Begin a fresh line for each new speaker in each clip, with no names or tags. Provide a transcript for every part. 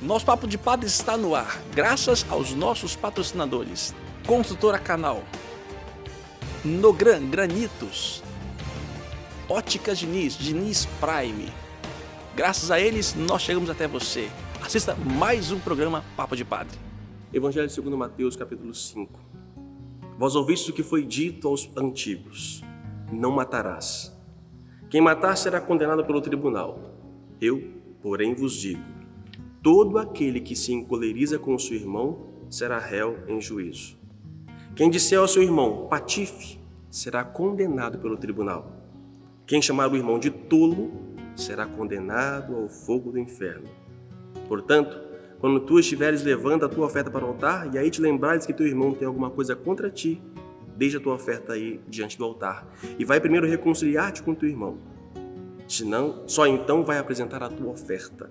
Nosso Papo de Padre está no ar, graças aos nossos patrocinadores. Construtora Canal, Nogran Granitos, Óticas Diniz, Diniz Prime. Graças a eles, nós chegamos até você. Assista mais um programa Papo de Padre.
Evangelho segundo Mateus, capítulo 5. Vós ouvistes o que foi dito aos antigos: não matarás. Quem matar será condenado pelo tribunal. Eu, porém, vos digo: todo aquele que se encoleriza com o seu irmão será réu em juízo. Quem disser ao seu irmão patife será condenado pelo tribunal. Quem chamar o irmão de tolo será condenado ao fogo do inferno. Portanto, quando tu estiveres levando a tua oferta para o altar e aí te lembrares que teu irmão tem alguma coisa contra ti, deixa a tua oferta aí diante do altar e vai primeiro reconciliar-te com teu irmão. Senão, só então vai apresentar a tua oferta.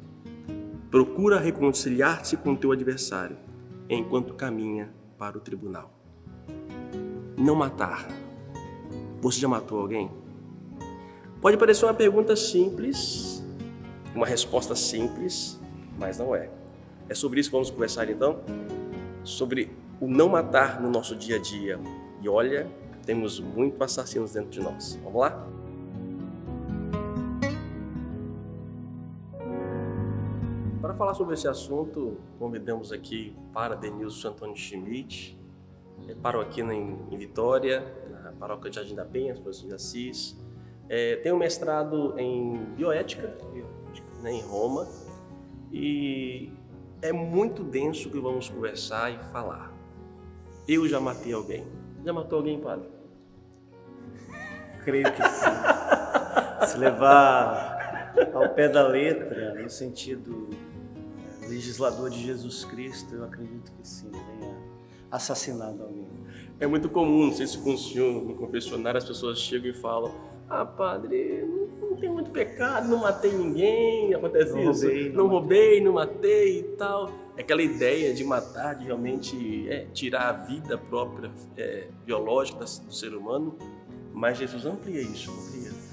Procura reconciliar-te com teu adversário enquanto caminha para o tribunal. Não matar. Você já matou alguém? Pode parecer uma pergunta simples, uma resposta simples, mas não é. É sobre isso que vamos conversar então, sobre o não matar no nosso dia a dia. E olha, temos muitos assassinos dentro de nós. Vamos lá? Para falar sobre esse assunto, convidamos aqui para Denilson Antônio Schmidt, paróquia em Vitória, na paróquia de Jardim da Penha, Francisco de Assis. Tem um mestrado em bioética, né, em Roma, e é muito denso que vamos conversar e falar. Eu já matei alguém. Já matou alguém, padre?
Creio que sim. Se levar ao pé da letra, no sentido legislador de Jesus Cristo, eu acredito que sim, tenha assassinado alguém.
É muito comum, não sei se com o senhor, no confessionário, as pessoas chegam e falam: ah, padre, não tem muito pecado, não matei ninguém, acontece isso, não roubei, não matei e tal. É aquela ideia de matar, de realmente tirar a vida própria, biológica do ser humano, mas Jesus amplia isso, amplia.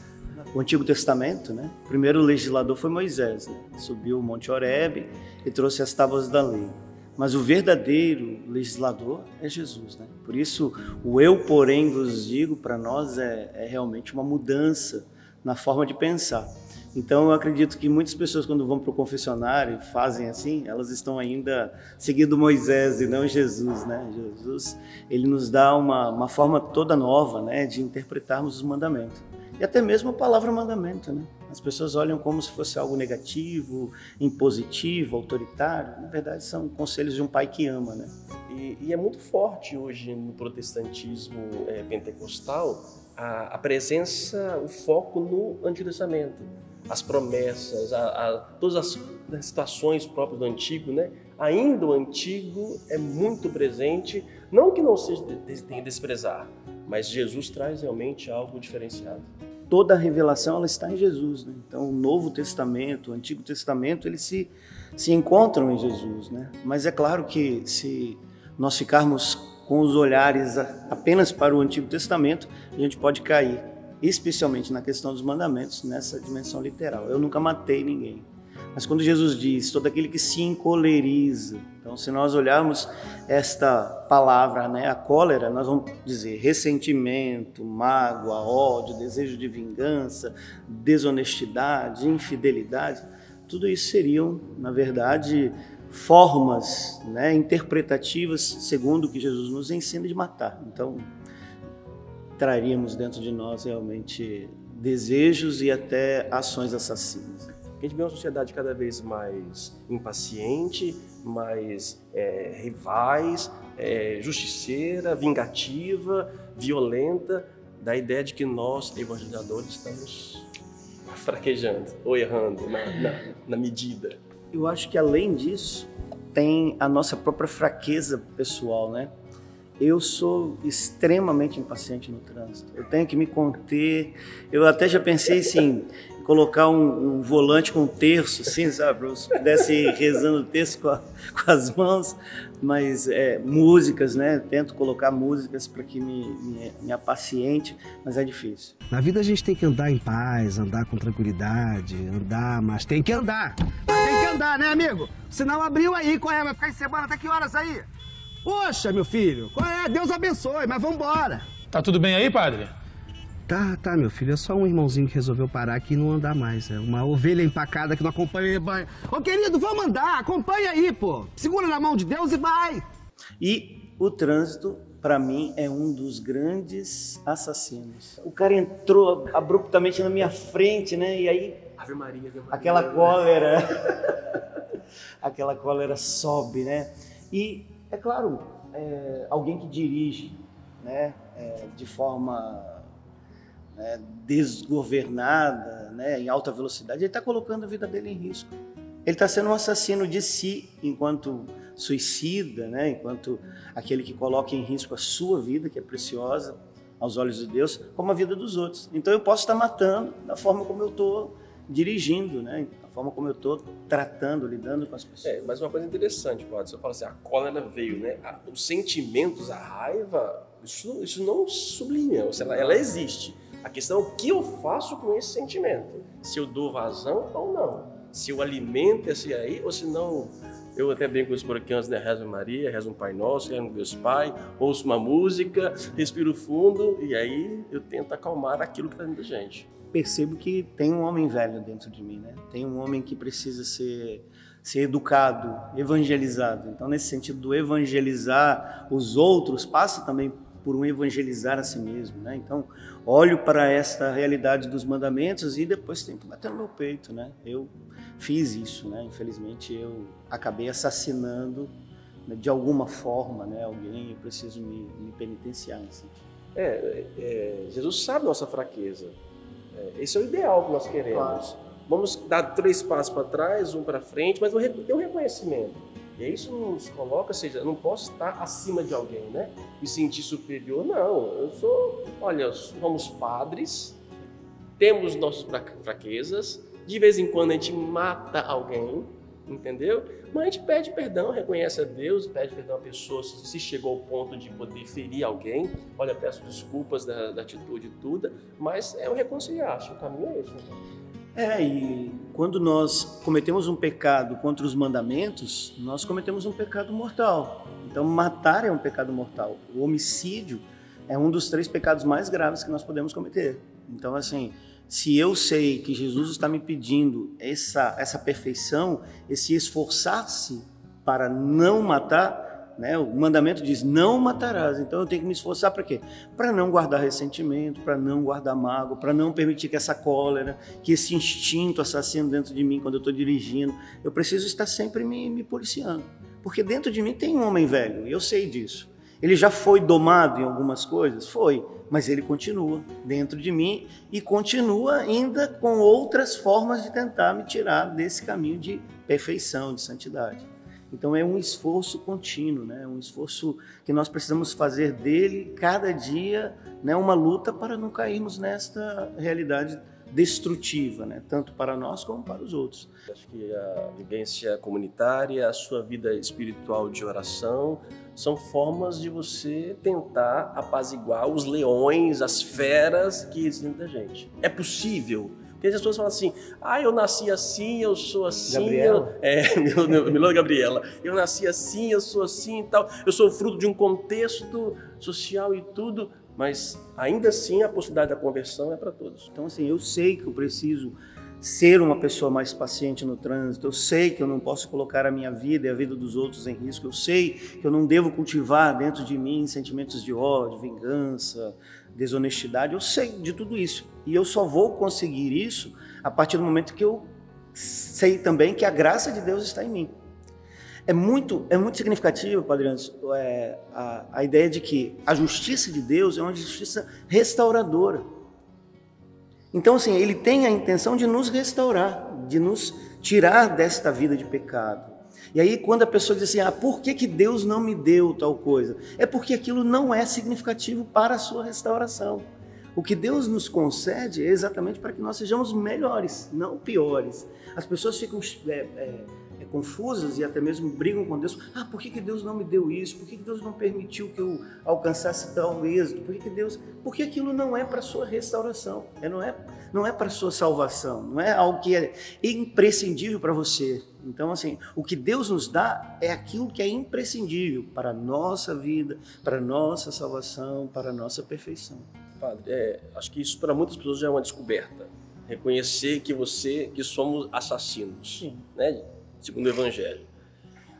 O Antigo Testamento, né? O primeiro legislador foi Moisés, né? Subiu o Monte Horebe e trouxe as tábuas da lei. Mas o verdadeiro legislador é Jesus, né? Por isso, o eu, porém, vos digo, para nós é realmente uma mudança na forma de pensar. Então, eu acredito que muitas pessoas, quando vão para o confessionário e fazem assim, elas estão ainda seguindo Moisés e não Jesus, né? Jesus, ele nos dá uma forma toda nova, né, de interpretarmos os mandamentos. E até mesmo a palavra mandamento, né? As pessoas olham como se fosse algo negativo, impositivo, autoritário. Na verdade, são conselhos de um pai que ama, né?
E é muito forte hoje no protestantismo pentecostal a presença, o foco no Antigo Testamento. As promessas, todas as situações próprias do Antigo, né? Ainda o Antigo é muito presente, não que não seja tem que desprezar, mas Jesus traz realmente algo diferenciado.
Toda a revelação ela está em Jesus, né? Então o Novo Testamento, o Antigo Testamento, eles se encontram em Jesus, né? Mas é claro que se nós ficarmos com os olhares apenas para o Antigo Testamento, a gente pode cair, especialmente na questão dos mandamentos, nessa dimensão literal. Eu nunca matei ninguém. Mas quando Jesus diz, todo aquele que se encoleriza, então se nós olharmos esta palavra, né, a cólera, nós vamos dizer ressentimento, mágoa, ódio, desejo de vingança, desonestidade, infidelidade, tudo isso seriam, na verdade, formas, né, interpretativas, segundo o que Jesus nos ensina, de matar. Então, traríamos dentro de nós realmente desejos e até ações assassinas.
A gente vê uma sociedade cada vez mais impaciente, mais rivais, justiceira, vingativa, violenta, da ideia de que nós, evangelizadores, estamos fraquejando ou errando na medida.
Eu acho que além disso, tem a nossa própria fraqueza pessoal, né? Eu sou extremamente impaciente no trânsito. Eu tenho que me conter. Eu até já pensei assim, colocar um volante com um terço, assim, sabe? Para eu pudesse ir rezando o terço com as mãos, mas músicas, né? Tento colocar músicas para que me apaciente, mas é difícil.
Na vida a gente tem que andar em paz, andar com tranquilidade, mas tem que andar. Mas tem que andar, né, amigo? Senão abriu aí, qual é? Vai ficar em semana até que horas aí? Poxa, meu filho, qual é? Deus abençoe, mas vambora.
Tá tudo bem aí, padre?
Tá, meu filho, é só um irmãozinho que resolveu parar aqui e não andar mais. É uma ovelha empacada que não acompanha o rebanho. Ô, querido, vamos andar, acompanha aí, pô. Segura na mão de Deus e vai.
E o trânsito, para mim, é um dos grandes assassinos. O cara entrou abruptamente na minha frente, né? E aí,
Ave Maria, Ave Maria.
Aquela cólera sobe, né? E, é claro, alguém que dirige, né? De forma desgovernada, né, em alta velocidade, ele está colocando a vida dele em risco. Ele está sendo um assassino de si, enquanto suicida, né, enquanto aquele que coloca em risco a sua vida, que é preciosa aos olhos de Deus, como a vida dos outros. Então eu posso estar matando da forma como eu estou dirigindo, né, da forma como eu estou tratando, lidando com as pessoas.
Mas uma coisa interessante, pode. Você fala assim, a cólera veio, né? Os sentimentos, a raiva, isso não sublinha, ela existe. A questão é o que eu faço com esse sentimento. Se eu dou vazão ou não. Se eu alimento esse aí, ou se não... Eu até brinco com os coroquianos, né? Rezo Maria, rezo um Pai Nosso, rezo um Deus Pai, ouço uma música, respiro fundo e aí eu tento acalmar aquilo que está dentro da gente.
Percebo que tem um homem velho dentro de mim, né? Tem um homem que precisa ser educado, evangelizado. Então, nesse sentido do evangelizar os outros, passa também por um evangelizar a si mesmo, né? Então, olho para esta realidade dos mandamentos e depois tento bater no meu peito, né? Eu fiz isso, né? Infelizmente, eu acabei assassinando, né, de alguma forma, né, alguém. Eu preciso me penitenciar nesse sentido.
Jesus sabe nossa fraqueza. Esse é o ideal que nós queremos. Claro. Vamos dar 3 passos para trás, 1 para frente, mas ter um reconhecimento. E aí isso nos coloca, ou seja, eu não posso estar acima de alguém, né? Me sentir superior, não. Olha, somos padres, temos nossas fraquezas, de vez em quando a gente mata alguém, entendeu? Mas a gente pede perdão, reconhece a Deus, pede perdão à pessoa se chegou ao ponto de poder ferir alguém. Olha, peço desculpas da atitude toda, mas é o reconciliar, acho que o caminho é esse.
E quando nós cometemos um pecado contra os mandamentos, nós cometemos um pecado mortal. Então, matar é um pecado mortal. O homicídio é um dos 3 pecados mais graves que nós podemos cometer. Então, assim, se eu sei que Jesus está me pedindo essa perfeição, esse esforçar-se para não matar, né? O mandamento diz, não matarás. Então eu tenho que me esforçar para quê? Para não guardar ressentimento, para não guardar mágoa, para não permitir que essa cólera, que esse instinto assassino dentro de mim quando eu estou dirigindo, eu preciso estar sempre me policiando. Porque dentro de mim tem um homem velho, e eu sei disso. Ele já foi domado em algumas coisas? Foi, mas ele continua dentro de mim e continua ainda com outras formas de tentar me tirar desse caminho de perfeição, de santidade. Então é um esforço contínuo, né? Um esforço que nós precisamos fazer dele cada dia, né? Uma luta para não cairmos nesta realidade destrutiva, né? Tanto para nós como para os outros.
Acho que a vivência comunitária, a sua vida espiritual de oração, são formas de você tentar apaziguar os leões, as feras que existem dentro da gente. É possível? Porque as pessoas falam assim, eu nasci assim, eu sou assim.
Gabriela?
Milona Gabriela. Eu nasci assim, eu sou assim e tal. Eu sou fruto de um contexto social e tudo, mas ainda assim a possibilidade da conversão é para todos.
Então, assim, eu sei que eu preciso ser uma pessoa mais paciente no trânsito, eu sei que eu não posso colocar a minha vida e a vida dos outros em risco, eu sei que eu não devo cultivar dentro de mim sentimentos de ódio, vingança, desonestidade, eu sei de tudo isso. E eu só vou conseguir isso a partir do momento que eu sei também que a graça de Deus está em mim. É muito significativo, Padre Anderson, a ideia de que a justiça de Deus é uma justiça restauradora. Então, assim, ele tem a intenção de nos restaurar, de nos tirar desta vida de pecado. E aí, quando a pessoa diz assim, por que Deus não me deu tal coisa? É porque aquilo não é significativo para a sua restauração. O que Deus nos concede é exatamente para que nós sejamos melhores, não piores. As pessoas ficam confusas e até mesmo brigam com Deus. Ah, por que Deus não me deu isso? Por que Deus não permitiu que eu alcançasse tal êxito? Porque aquilo não é para a sua restauração, não é para a sua salvação, não é algo que é imprescindível para você. Então, assim, o que Deus nos dá é aquilo que é imprescindível para a nossa vida, para a nossa salvação, para a nossa perfeição.
Padre, acho que isso para muitas pessoas já é uma descoberta. Reconhecer que somos assassinos,
Sim.
né? Segundo o Evangelho.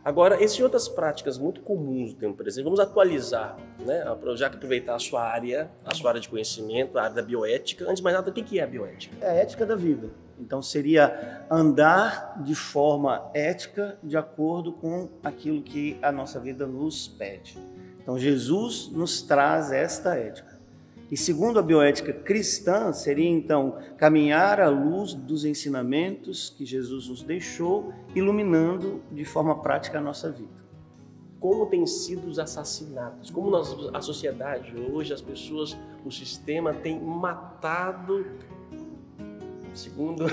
Agora, existem outras práticas muito comuns no tempo presente. Vamos atualizar, né? Já que aproveitar a sua área de conhecimento, a área da bioética. Antes de mais nada, o que é a bioética?
É a ética da vida. Então, seria andar de forma ética de acordo com aquilo que a nossa vida nos pede. Então, Jesus nos traz esta ética. E segundo a bioética cristã, seria então caminhar à luz dos ensinamentos que Jesus nos deixou, iluminando de forma prática a nossa vida.
Como têm sido os assassinatos? Como a sociedade hoje, as pessoas, o sistema tem matado, segundo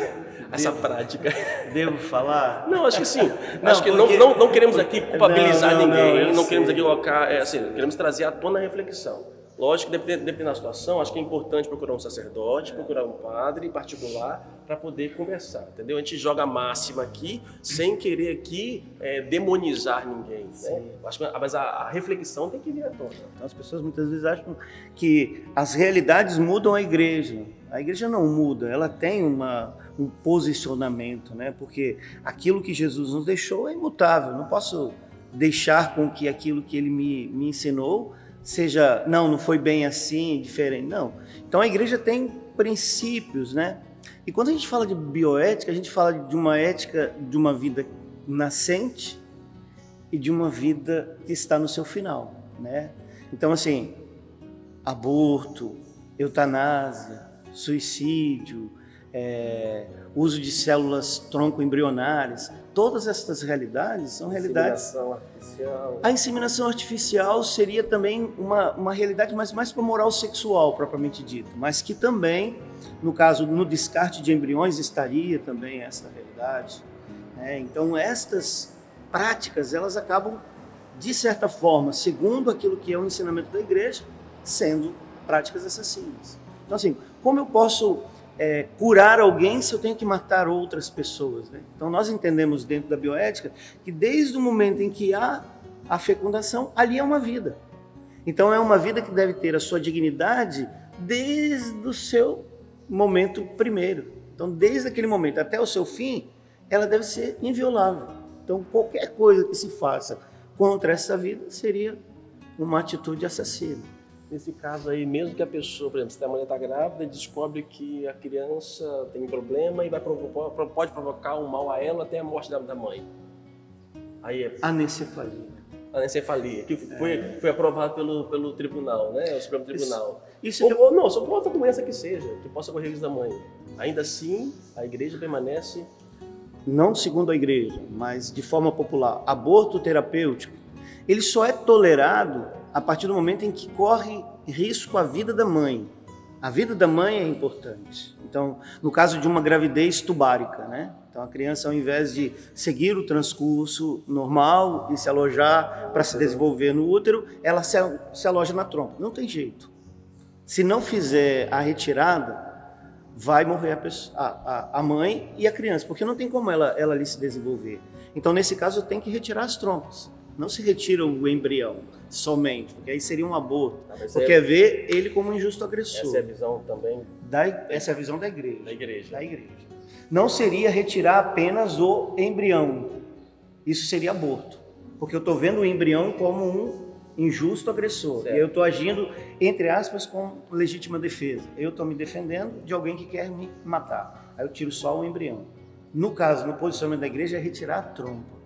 essa prática?
Devo falar?
Não, acho que sim. Acho que não queremos aqui culpabilizar ninguém, não queremos aqui colocar, queremos trazer à tona a reflexão. Lógico que dependendo da situação, acho que é importante procurar um sacerdote, procurar um padre particular para poder conversar, entendeu? A gente joga a máxima aqui, sem querer aqui demonizar ninguém, né? Acho que, mas a reflexão tem que vir à tona.
Então, as pessoas muitas vezes acham que as realidades mudam a igreja. A igreja não muda, ela tem um posicionamento, né? Porque aquilo que Jesus nos deixou é imutável. Não posso deixar com que aquilo que ele me ensinou seja, não foi bem assim, diferente, não. Então a igreja tem princípios, né? E quando a gente fala de bioética, a gente fala de uma ética de uma vida nascente e de uma vida que está no seu final, né? Então, assim, aborto, eutanásia, suicídio, uso de células tronco embrionárias, todas essas realidades são realidades...
Inseminação artificial.
A inseminação artificial seria também uma realidade mais para moral sexual, propriamente dito, mas que também, no caso, no descarte de embriões, estaria também esta realidade. Então, estas práticas, elas acabam, de certa forma, segundo aquilo que é o ensinamento da igreja, sendo práticas assassinas. Então, assim, como eu posso curar alguém se eu tenho que matar outras pessoas, né? Então nós entendemos dentro da bioética que desde o momento em que há a fecundação, ali é uma vida. Então é uma vida que deve ter a sua dignidade desde o seu momento primeiro. Então desde aquele momento até o seu fim, ela deve ser inviolável. Então qualquer coisa que se faça contra essa vida seria uma atitude assassina.
Nesse caso aí, mesmo que a pessoa, por exemplo, se a mulher está grávida e descobre que a criança tem problema e pode provocar um mal a ela até a morte da mãe. Aí
Anencefalia.
Anencefalia, que foi aprovado pelo tribunal, né? O Supremo Tribunal.
Isso
só por outra doença que seja, que possa ocorrer isso da mãe. Ainda assim, a igreja permanece...
Não segundo a igreja, mas de forma popular, aborto terapêutico, ele só é tolerado a partir do momento em que corre risco à vida da mãe. A vida da mãe é importante. Então, no caso de uma gravidez tubárica, né? Então, a criança, ao invés de seguir o transcurso normal e se alojar para se desenvolver no útero, ela se aloja na trompa. Não tem jeito. Se não fizer a retirada, vai morrer a mãe e a criança, porque não tem como ela ali se desenvolver. Então, nesse caso, tem que retirar as trompas. Não se retira o embrião somente, porque aí seria um aborto. Porque é ver ele como um injusto agressor.
Essa é a visão também?
Essa é a visão da igreja.
Da igreja.
Não seria retirar apenas o embrião. Isso seria aborto. Porque eu estou vendo o embrião como um injusto agressor. Certo. E eu estou agindo, entre aspas, com legítima defesa. Eu estou me defendendo de alguém que quer me matar. Aí eu tiro só o embrião. No caso, no posicionamento da igreja, é retirar a trompa.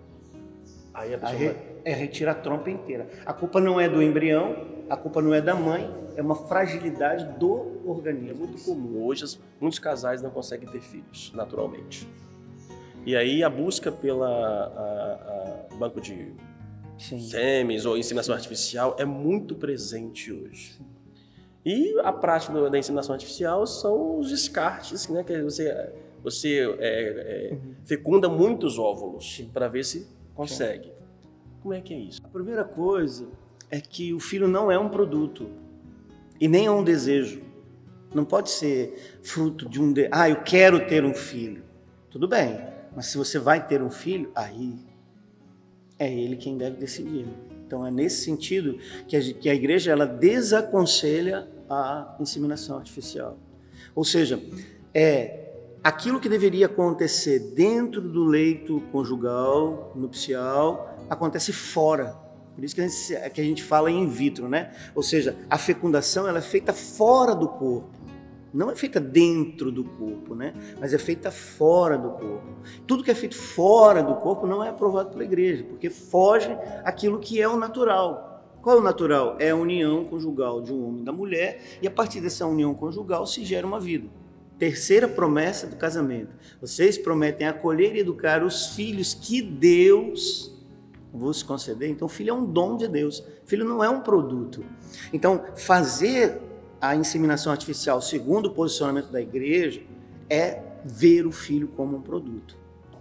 Aí a pessoa
retira a trompa inteira. A culpa não é do embrião, a culpa não é da mãe, é uma fragilidade do organismo.
É muito comum. Hoje, muitos casais não conseguem ter filhos, naturalmente. E aí a busca pela banco de sêmens ou inseminação artificial é muito presente hoje. E a prática da inseminação artificial são os descartes, né? Que você fecunda muitos óvulos para ver se consegue. Como é que é isso?
A primeira coisa é que o filho não é um produto e nem é um desejo. Não pode ser fruto de eu quero ter um filho. Tudo bem, mas se você vai ter um filho, aí é ele quem deve decidir. Então é nesse sentido que a igreja ela desaconselha a inseminação artificial. Ou seja, aquilo que deveria acontecer dentro do leito conjugal, nupcial, acontece fora. Por isso que a gente fala in vitro, né? Ou seja, a fecundação ela é feita fora do corpo. Não é feita dentro do corpo, né? Mas é feita fora do corpo. Tudo que é feito fora do corpo não é aprovado pela igreja, porque foge aquilo que é o natural. Qual é o natural? É a união conjugal de um homem e da mulher, e a partir dessa união conjugal se gera uma vida. Terceira promessa do casamento. Vocês prometem acolher e educar os filhos que Deus vos conceder. Então, filho é um dom de Deus. Filho não é um produto. Então, fazer a inseminação artificial, segundo o posicionamento da igreja, é ver o filho como um produto.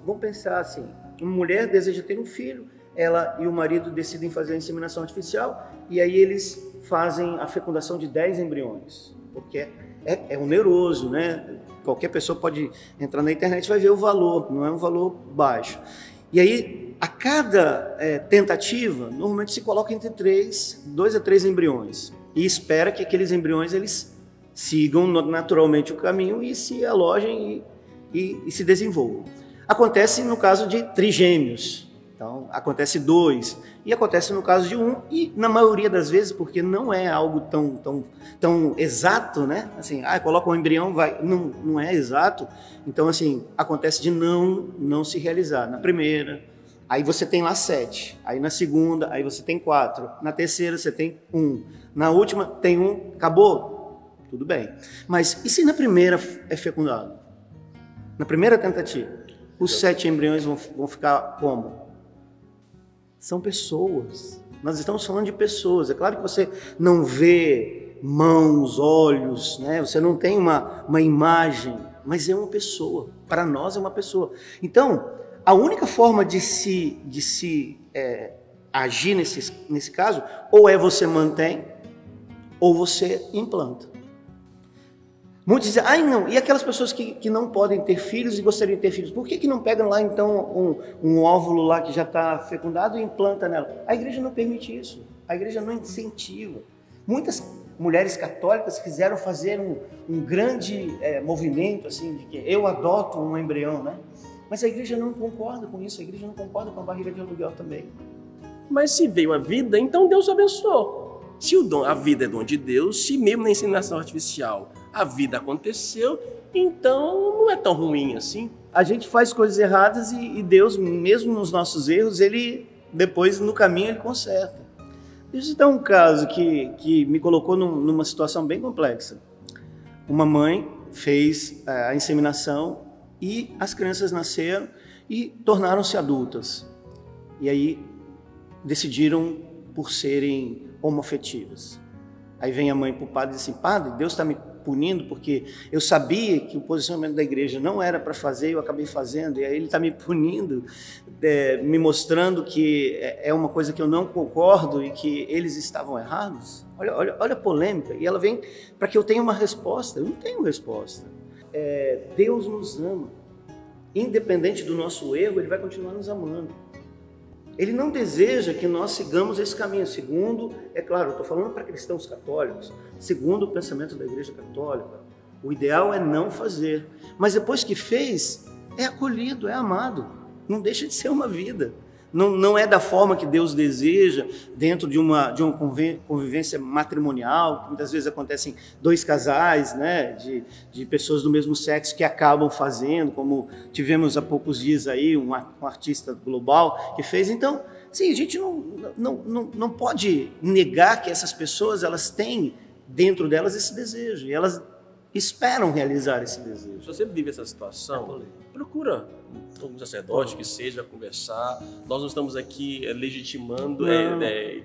Vamos pensar assim, uma mulher deseja ter um filho, ela e o marido decidem fazer a inseminação artificial e aí eles fazem a fecundação de 10 embriões, porque é oneroso, né? Qualquer pessoa pode entrar na internet e vai ver o valor, não é um valor baixo. E aí, a cada tentativa, normalmente se coloca entre 2 a 3 embriões e espera que aqueles embriões eles sigam naturalmente o caminho e se alojem e se desenvolvam. Acontece no caso de trigêmeos, então acontece 2, e acontece no caso de 1, e na maioria das vezes, porque não é algo tão exato, né? Assim, coloca um embrião, não é exato, então assim, acontece de não se realizar. Na primeira, aí você tem lá 7, aí na segunda, aí você tem 4, na terceira você tem 1, na última tem 1, acabou? Tudo bem. Mas e se na primeira é fecundado? Na primeira tentativa, os 7 embriões vão ficar como? São pessoas. Nós estamos falando de pessoas. É claro que você não vê mãos, olhos, né? Você não tem uma imagem, mas é uma pessoa. Para nós é uma pessoa. Então, a única forma de se agir nesse caso, ou você mantém, ou você implanta. Muitos dizem, não, e aquelas pessoas que não podem ter filhos e gostariam de ter filhos, por que não pegam lá então um óvulo lá que já está fecundado e implanta nela? A igreja não permite isso, a igreja não incentiva. Muitas mulheres católicas quiseram fazer um grande movimento assim, de que eu adoto um embrião, né? Mas a igreja não concorda com isso, a igreja não concorda com a barriga de aluguel também.
Mas se veio a vida, então Deus abençoou. Se a vida é dom de Deus, se mesmo na inseminação artificial a vida aconteceu, então não é tão ruim assim.
A gente faz coisas erradas e Deus, mesmo nos nossos erros, ele depois no caminho ele conserta. Deixa eu dar um caso que me colocou numa situação bem complexa. Uma mãe fez a inseminação e as crianças nasceram e tornaram-se adultas. E aí decidiram por serem homoafetivas. Aí vem a mãe para o padre e diz assim, padre, Deus está me punindo porque eu sabia que o posicionamento da igreja não era para fazer e eu acabei fazendo, e aí ele está me punindo, me mostrando que é uma coisa que eu não concordo e que eles estavam errados. Olha a polêmica, e ela vem para que eu tenha uma resposta. Eu não tenho resposta. Deus nos ama, independente do nosso erro, ele vai continuar nos amando. Ele não deseja que nós sigamos esse caminho, segundo, é claro, eu estou falando para cristãos católicos, segundo o pensamento da Igreja Católica, o ideal é não fazer, mas depois que fez, é acolhido, é amado, não deixa de ser uma vida, não é da forma que Deus deseja, dentro de uma convivência matrimonial, muitas vezes acontecem 2 casais, né, de pessoas do mesmo sexo que acabam fazendo, como tivemos há poucos dias aí um artista global que fez. Então, sim, a gente não pode negar que essas pessoas elas têm dentro delas esse desejo, e elas esperam realizar esse desejo.
Se você vive essa situação, procura um sacerdote que seja conversar. Nós não estamos aqui legitimando,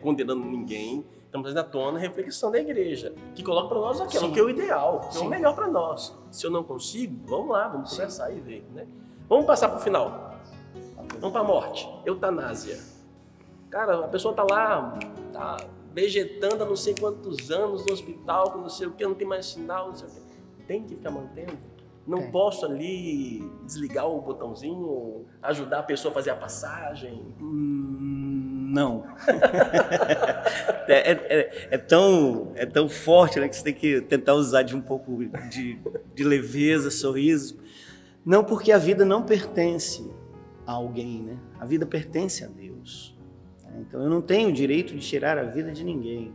condenando ninguém. Estamos trazendo à tona a reflexão da igreja, que coloca para nós aquilo que é o ideal, que é o melhor para nós. Se eu não consigo, vamos lá, vamos conversar e ver, né? Vamos passar para o final. Vamos para a morte. Eutanásia. Cara, a pessoa tá lá, tá vegetando há não sei quantos anos no hospital, com não sei o que, não tem mais sinal, não sei o que. Tem que ficar mantendo. Não posso ali desligar o botãozinho, ajudar a pessoa a fazer a passagem.
Não. É tão forte, né, que você tem que tentar usar de um pouco de leveza, sorriso. Não, porque a vida não pertence a alguém, né? A vida pertence a Deus. Então eu não tenho o direito de tirar a vida de ninguém.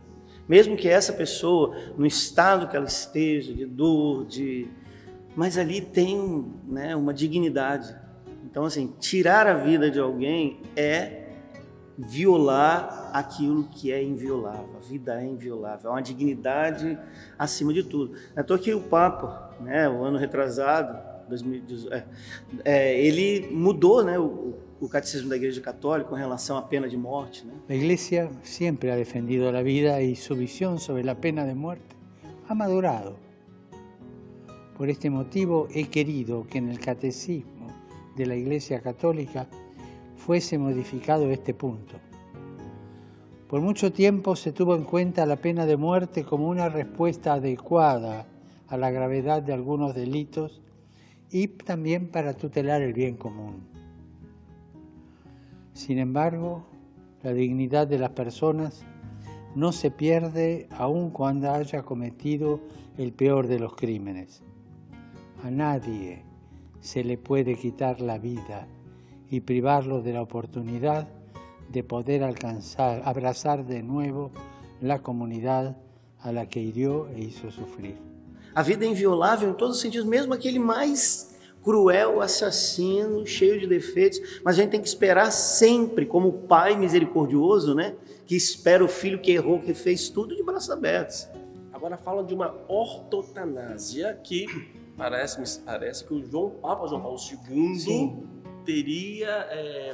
Mesmo que essa pessoa, no estado que ela esteja, de dor, mas ali tem, né, uma dignidade. Então, assim, tirar a vida de alguém é violar aquilo que é inviolável. A vida é inviolável, é uma dignidade acima de tudo. Eu tô aqui o Papa, né, o ano retrasado, 2018, ele mudou, né, o catecismo da Igreja Católica com relação à pena de morte, né?
La Iglesia siempre ha defendido la vida y su visión sobre la pena de muerte ha madurado. Por este motivo he querido que en el catecismo de la Iglesia Católica fuese modificado este punto. Por mucho tiempo se tuvo en cuenta la pena de muerte como una respuesta adecuada a la gravedad de algunos delitos y también para tutelar el bien común. Sin embargo, la dignidad de las personas no se pierde aun cuando haya cometido el peor de los crímenes. A nadie se le puede quitar la vida y privarlo de la oportunidad de poder abrazar de nuevo la comunidad a la que hirió e hizo sufrir.
A vida é inviolável em todos os sentidos, mesmo aquele mais cruel, assassino, cheio de defeitos, mas a gente tem que esperar sempre, como o pai misericordioso, né, que espera o filho que errou, que fez tudo de braços abertos.
Agora fala de uma ortotanásia que parece que o Papa João Paulo II teria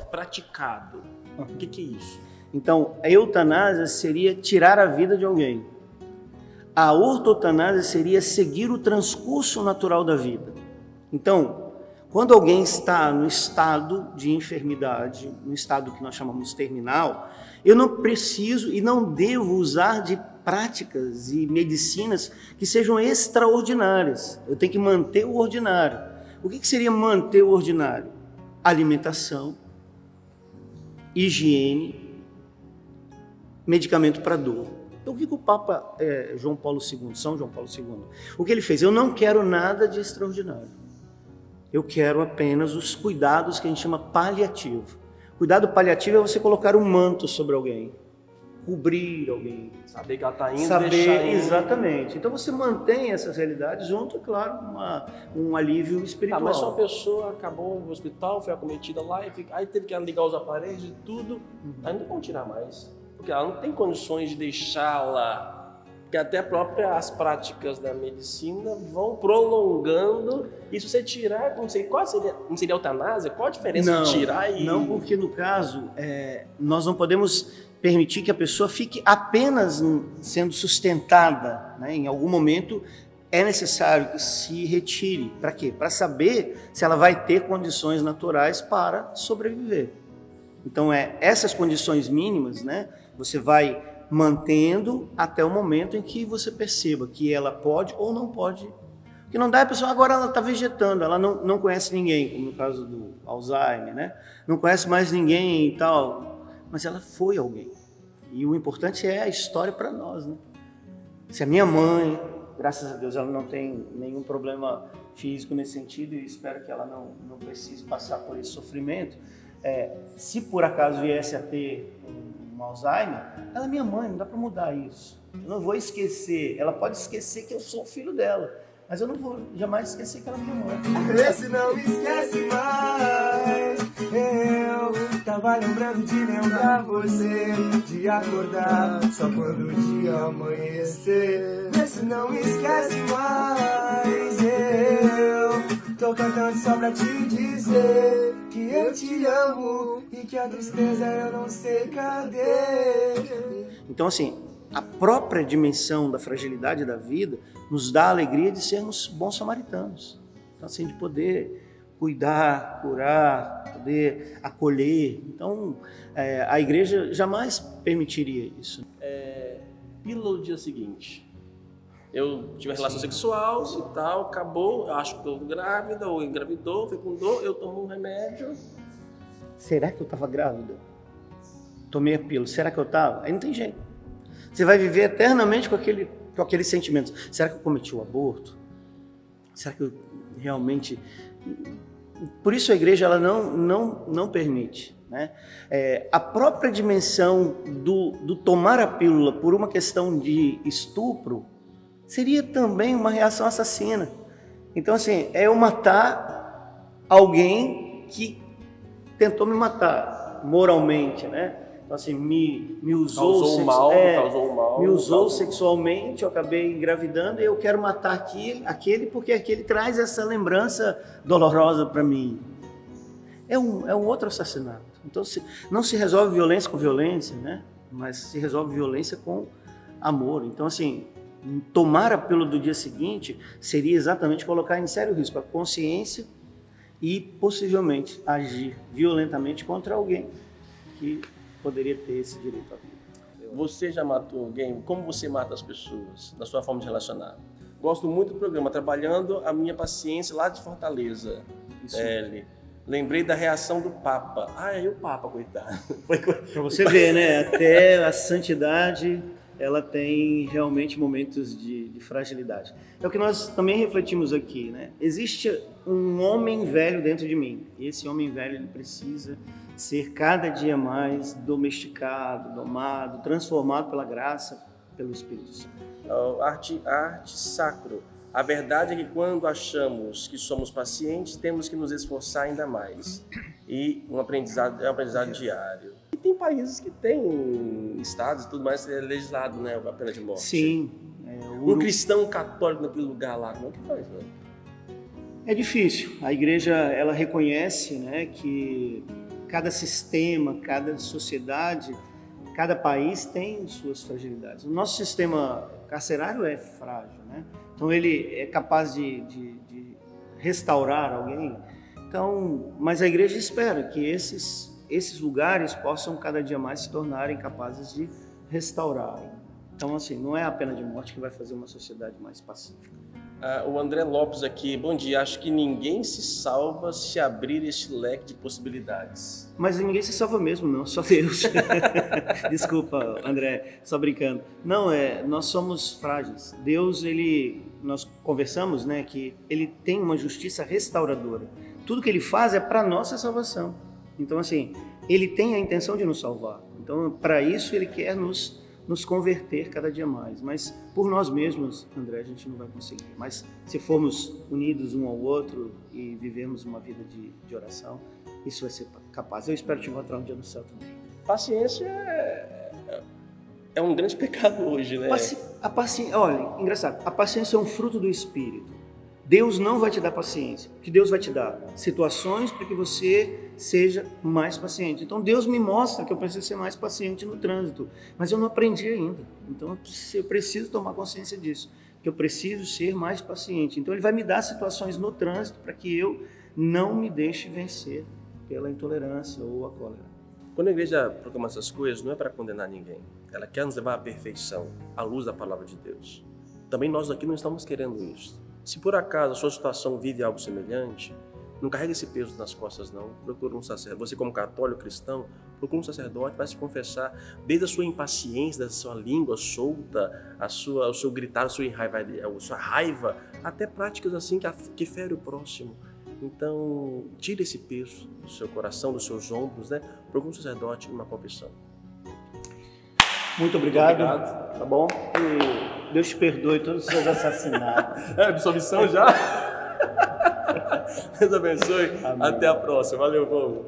praticado. O que é isso?
Então, a eutanásia seria tirar a vida de alguém. A ortotanásia seria seguir o transcurso natural da vida. Então, quando alguém está no estado de enfermidade, no estado que nós chamamos terminal, eu não preciso e não devo usar de práticas e medicinas que sejam extraordinárias. Eu tenho que manter o ordinário. O que seria manter o ordinário? Alimentação, higiene, medicamento para dor. Então, o que o Papa João Paulo II, São João Paulo II, o que ele fez? Eu não quero nada de extraordinário. Eu quero apenas os cuidados que a gente chama paliativo. Cuidado paliativo é você colocar um manto sobre alguém, cobrir alguém.
Saber que ela está indo, deixar indo.
Exatamente. Então você mantém essas realidades junto, é claro, um alívio espiritual.
Mas se uma pessoa acabou no hospital, foi acometida lá, aí teve que ligar os aparelhos e tudo, aí não tem como tirar mais. Porque ela não tem condições de deixá-la. Porque até as práticas da medicina vão prolongando. E se você tirar, não seria eutanásia? Qual a diferença de tirar e...
Não, porque no caso, nós não podemos permitir que a pessoa fique apenas sendo sustentada, né? Em algum momento é necessário que se retire. Para quê? Para saber se ela vai ter condições naturais para sobreviver. Então, essas condições mínimas, né? Você vai mantendo até o momento em que você perceba que ela pode ou não pode. Porque não dá, a pessoa agora ela está vegetando, ela não conhece ninguém, como no caso do Alzheimer, né? Não conhece mais ninguém e tal, mas ela foi alguém. E o importante é a história para nós, né? Se a minha mãe, graças a Deus, ela não tem nenhum problema físico nesse sentido e espero que ela não precise passar por esse sofrimento, se por acaso viesse a ter um Alzheimer, ela é minha mãe, não dá para mudar isso. Eu não vou esquecer, ela pode esquecer que eu sou o filho dela, mas eu não vou jamais esquecer que ela é minha mãe.
Esse não esquece mais. Eu tava lembrando de lembrar você, de acordar só quando o dia amanhecer. Esse não esquece mais. Eu tô cantando só pra te dizer que eu te amo e que a tristeza eu não sei cadê.
Então, assim, a própria dimensão da fragilidade da vida nos dá a alegria de sermos bons samaritanos. Então, assim, de poder cuidar, curar, poder acolher. Então, a igreja jamais permitiria isso.
Pílula do dia seguinte. Eu tive relação sexual e tal, acabou, eu acho que estou grávida, ou engravidou, fecundou, eu tomo um remédio.
Será que eu estava grávida? Tomei a pílula, será que eu estava? Aí não tem jeito. Você vai viver eternamente com aqueles sentimentos. Será que eu cometi o aborto? Será que eu realmente... Por isso a igreja ela não permite, né? A própria dimensão do tomar a pílula por uma questão de estupro seria também uma reação assassina. Então, assim, eu matar alguém que tentou me matar moralmente, né? Então, assim, me usou,
causou mal,
me usou sexualmente, eu acabei engravidando e eu quero matar aquele porque aquele traz essa lembrança dolorosa para mim. É um outro assassinato. Então, não se resolve violência com violência, né? Mas se resolve violência com amor. Então, assim, tomar a pílula do dia seguinte seria exatamente colocar em sério risco a consciência e possivelmente agir violentamente contra alguém que poderia ter esse direito à vida.
Você já matou alguém? Como você mata as pessoas na sua forma de relacionar? Gosto muito do programa, trabalhando a minha paciência lá de Fortaleza. Lembrei da reação do Papa. O Papa, coitado.
Para você ver, né? Até a santidade, ela tem realmente momentos de fragilidade. É o que nós também refletimos aqui, né? Existe um homem velho dentro de mim. E esse homem velho, ele precisa ser cada dia mais domesticado, domado, transformado pela graça, pelo Espírito Santo.
Arte sacro. A verdade é que quando achamos que somos pacientes, temos que nos esforçar ainda mais. E é um aprendizado diário. E tem países que têm estados e tudo mais legislado, né, a pena de morte.
Sim.
Um cristão católico naquele lugar lá, como é que faz, né?
É difícil. A igreja, ela reconhece, né, que cada sistema, cada sociedade, cada país tem suas fragilidades. O nosso sistema carcerário é frágil, né? Então ele é capaz de restaurar alguém. Então, mas a igreja espera que esses lugares possam cada dia mais se tornarem capazes de restaurar. Então, assim, não é a pena de morte que vai fazer uma sociedade mais pacífica.
O André Lopes aqui, bom dia. Acho que ninguém se salva se abrir este leque de possibilidades.
Mas ninguém se salva mesmo, não, só Deus. Desculpa, André, só brincando. Não, nós somos frágeis. Deus, nós conversamos, né, que ele tem uma justiça restauradora. Tudo que ele faz é para nossa salvação. Então, assim, ele tem a intenção de nos salvar. Então, para isso, ele quer nos converter cada dia mais. Mas por nós mesmos, André, a gente não vai conseguir. Mas se formos unidos um ao outro e vivermos uma vida de oração, isso vai ser capaz. Eu espero te encontrar um dia no céu também.
Paciência é um grande pecado hoje, né?
Olha, engraçado, a paciência é um fruto do Espírito. Deus não vai te dar paciência. O que Deus vai te dar? Situações para que você seja mais paciente. Então Deus me mostra que eu preciso ser mais paciente no trânsito, mas eu não aprendi ainda. Então eu preciso tomar consciência disso, que eu preciso ser mais paciente. Então Ele vai me dar situações no trânsito para que eu não me deixe vencer pela intolerância ou a cólera.
Quando a igreja proclama essas coisas, não é para condenar ninguém. Ela quer nos levar à perfeição, à luz da palavra de Deus. Também nós aqui não estamos querendo isso. Se por acaso a sua situação vive algo semelhante, não carregue esse peso nas costas, não. Procure um sacerdote. Você, como católico cristão, procure um sacerdote, vai se confessar. Desde a sua impaciência, da sua língua solta, o seu gritar, a sua raiva, até práticas assim que ferem o próximo. Então, tire esse peso do seu coração, dos seus ombros, né? Procure um sacerdote, uma confissão.
Muito obrigado. Tá bom? E Deus te perdoe todos os seus assassinatos.
Absolvição já? Deus abençoe. Amém. Até a próxima. Valeu, povo.